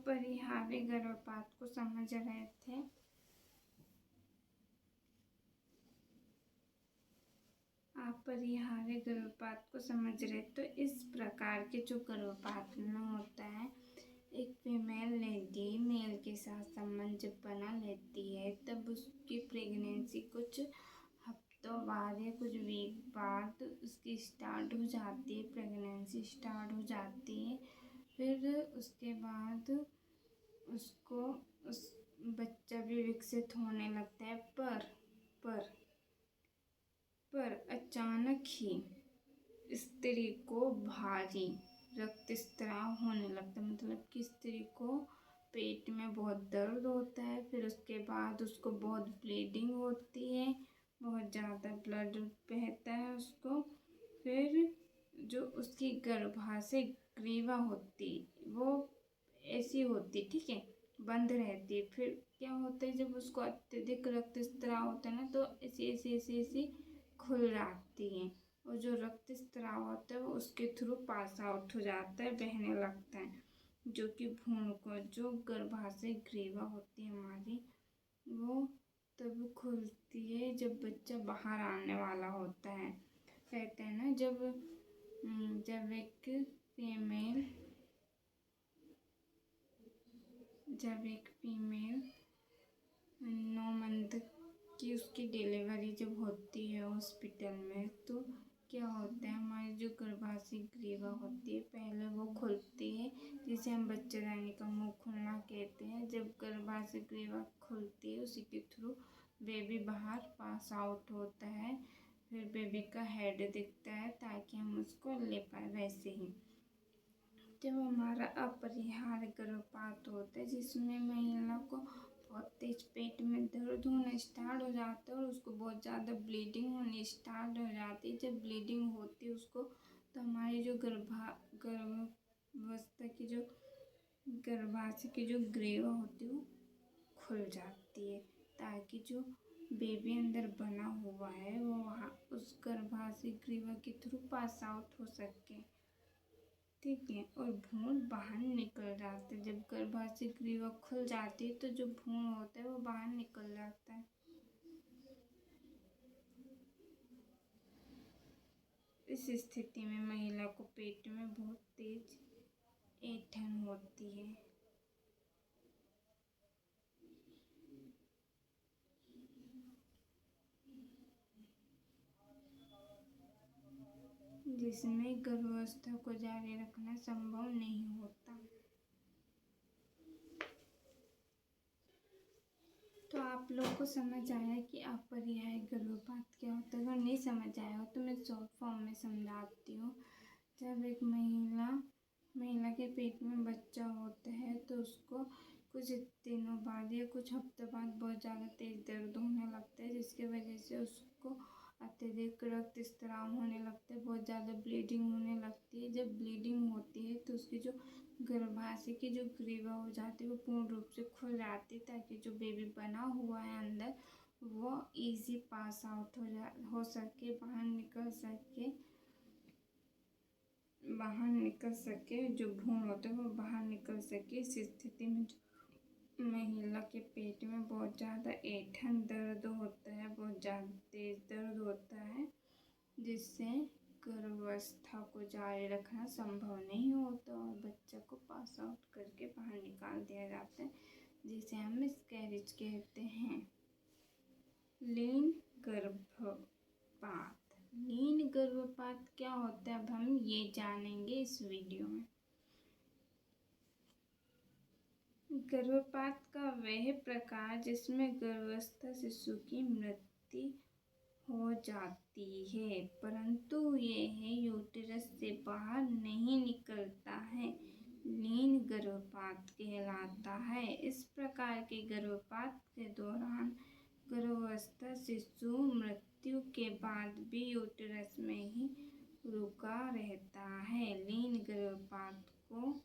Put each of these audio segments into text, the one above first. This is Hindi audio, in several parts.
अपरिहार्य गर्भपात को समझ रहे थे। अपरिहार्य गर्भपात को समझ रहे तो इस प्रकार के जो गर्भपात में होता है, एक फीमेल लेडी मेल के साथ संबंध जब बना लेती है तब उसकी प्रेगनेंसी कुछ हफ्तों बाद या कुछ वीक बाद उसकी स्टार्ट हो जाती है, प्रेगनेंसी स्टार्ट हो जाती है। फिर उसके बाद उसको उस बच्चा भी विकसित होने लगता है, पर अचानक ही स्त्री को भारी रक्तस्राव होने लगता है। मतलब कि स्त्री को पेट में बहुत दर्द होता है, फिर उसके बाद उसको बहुत ब्लीडिंग होती है, बहुत ज़्यादा ब्लड बहता है उसको। फिर जो उसकी गर्भाशय ग्रीवा होती वो ऐसी होती, ठीक है, बंद रहती है। फिर क्या होता है, जब उसको अत्यधिक रक्तस्राव होता है ना तो ऐसी खुल जाती है, और जो रक्तस्राव होता है वो उसके थ्रू पास आउट हो जाता है, बहने लगता है, जो कि भ्रूण को जो गर्भाशय ग्रीवा होती है हमारी, वो तब खुलती है जब बच्चा बाहर आने वाला होता है। कहते हैं ना, जब एक फीमेल 9 मंथ की उसकी डिलीवरी जब होती है हॉस्पिटल में, तो क्या होता है, हमारी जो गर्भाशय ग्रीवा होती है पहले वो खुलती है, जिसे हम बच्चेदानी का मुंह खुलना कहते हैं। जब गर्भाशय ग्रीवा खुलती है उसी के थ्रू बेबी बाहर पास आउट होता है, फिर बेबी का हेड दिखता है ताकि हम उसको ले पाए। वैसे ही जब हमारा अपरिहार्य गर्भपात होता है जिसमें महिला को बहुत तेज पेट में दर्द होना स्टार्ट हो जाता है और उसको बहुत ज़्यादा ब्लीडिंग होनी स्टार्ट हो जाती है। जब ब्लीडिंग होती है उसको, तो हमारी जो गर्भावस्था की जो गर्भाशय की जो ग्रीवा होती है वो खुल जाती है, ताकि जो बेबी अंदर बना हुआ है वो वहाँ उस गर्भाशय ग्रीवा के थ्रू पास आउट हो सके, ठीक है, और भ्रूण बाहर निकल जाते हैं। जब गर्भाशय ग्रीवा खुल जाती है तो जो भ्रूण होता है वो बाहर निकल जाता है। इस स्थिति में महिला को पेट में बहुत तेज ऐंठन होती है, जिसमें गर्भावस्था को जारी रखना संभव नहीं होता। तो आप लोगों को समझ आया कि अपरिहार्य गर्भपात क्या होता है। अगर नहीं समझ आया हो तो मैं शॉर्ट फॉर्म में समझाती हूँ। जब एक महिला के पेट में बच्चा होता है तो उसको कुछ दिनों बाद या कुछ हफ्तों बाद बहुत ज़्यादा तेज दर्द होने लगता है, जिसकी वजह से उसको अत्यधिक रक्तस्राव होने लगता है, बहुत ज़्यादा ब्लीडिंग होने लगती है। जब ब्लीडिंग होती है तो उसकी जो गर्भाशय की जो ग्रीवा हो जाती है वो पूर्ण रूप से खुल जाती है, ताकि जो बेबी बना हुआ है अंदर वो इजी पास आउट हो सके, बाहर निकल सके, जो भ्रूण होता है वो बाहर निकल सके। इस स्थिति में जो महिला के पेट में बहुत ज़्यादा ऐंठन दर्द होता है, बहुत ज़्यादा तेज दर्द होता है, जिससे गर्भावस्था को जारी रखना संभव नहीं होता और बच्चा को पास आउट करके बाहर निकाल दिया जाता है, जिसे हम मिसकैरेज कहते हैं। लीन गर्भपात क्या होता है अब हम ये जानेंगे इस वीडियो में। गर्भपात का वह प्रकार जिसमें गर्भस्थ शिशु की मृत्यु हो जाती है परंतु यह यूटेरस से बाहर नहीं निकलता है, लीन गर्भपात कहलाता है। इस प्रकार के गर्भपात के दौरान गर्भस्थ शिशु मृत्यु के बाद भी यूटेरस में ही रुका रहता है। लीन गर्भपात को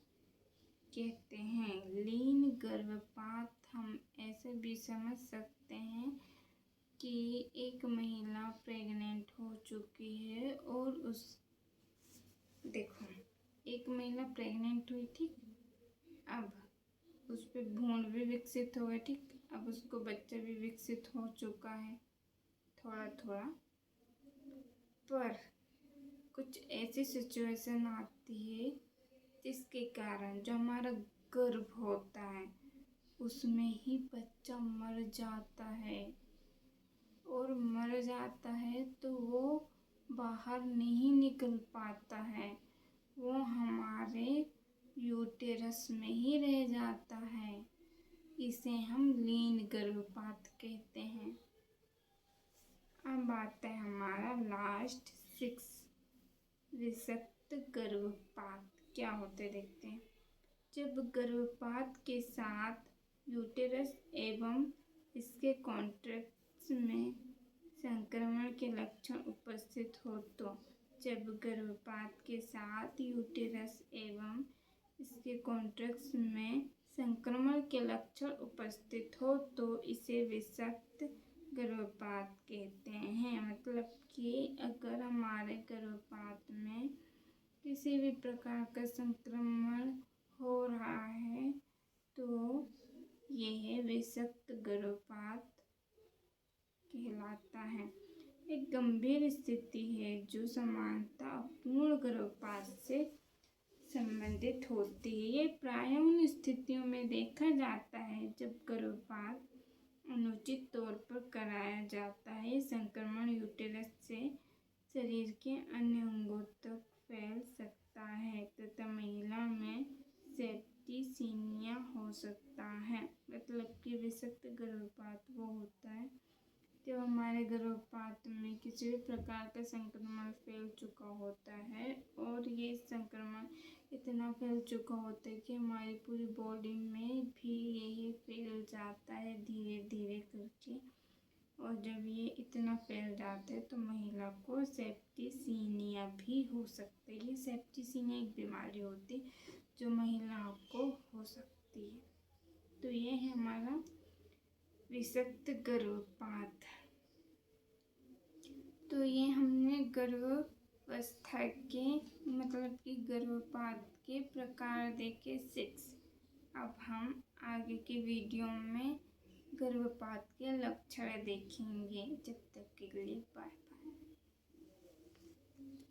कहते हैं। लीन गर्भपात हम ऐसे भी समझ सकते हैं कि एक महिला प्रेग्नेंट हो चुकी है और एक महिला प्रेग्नेंट हुई थी, अब उस पर भ्रूण भी विकसित हो गए, ठीक। अब उसको बच्चा भी विकसित हो चुका है थोड़ा थोड़ा। पर कुछ ऐसी सिचुएशन आती है जिसके कारण जो हमारा गर्भ होता है उसमें ही बच्चा मर जाता है, और मर जाता है तो वो बाहर नहीं निकल पाता है, वो हमारे यूटेरस में ही रह जाता है। इसे हम लीन गर्भपात कहते हैं। अब आता है हमारा लास्ट 6, विषक्त गर्भपात। क्या होते देखते हैं। जब गर्भपात के साथ यूटेरस एवं इसके कॉन्ट्रैक्ट्स में संक्रमण के लक्षण उपस्थित हो तो, जब गर्भपात के साथ यूटेरस एवं इसके कॉन्ट्रैक्ट्स में संक्रमण के लक्षण उपस्थित हो तो इसे विषक्त गर्भपात कहते हैं। मतलब कि अगर हमारे गर्भपात में किसी भी प्रकार का संक्रमण हो रहा है तो यह विषक्त गर्भपात कहलाता है। एक गंभीर स्थिति है जो सामान्यतः अपूर्ण गर्भपात से संबंधित होती है। ये प्रायः उन स्थितियों में देखा जाता है जब गर्भपात अनुचित तौर पर कराया जाता है। संक्रमण यूटेरस से शरीर के अन्य अंगों तक फैल सकता है तथा महिला में सेप्टिसीमिया हो सकता है। मतलब कि विषक्त गर्भपात वो होता है जब हमारे गर्भपात में किसी भी प्रकार का संक्रमण फैल चुका होता है, और ये संक्रमण इतना फैल चुका होता है कि हमारी पूरी बॉडी में भी यही फैल जाता है धीरे धीरे करके। और जब ये इतना फैल जाता है तो महिला को सेप्टिसीमिया भी हो सकती है। सेप्टिसीमिया एक बीमारी होती है जो महिला को हो सकती है। तो ये है हमारा विषक्त गर्भपात। तो ये हमने गर्भावस्था के मतलब कि गर्भपात के प्रकार देखे 6। अब हम आगे के वीडियो में गर्भपात के लक्षण देखेंगे। जब तक के लिए बाय।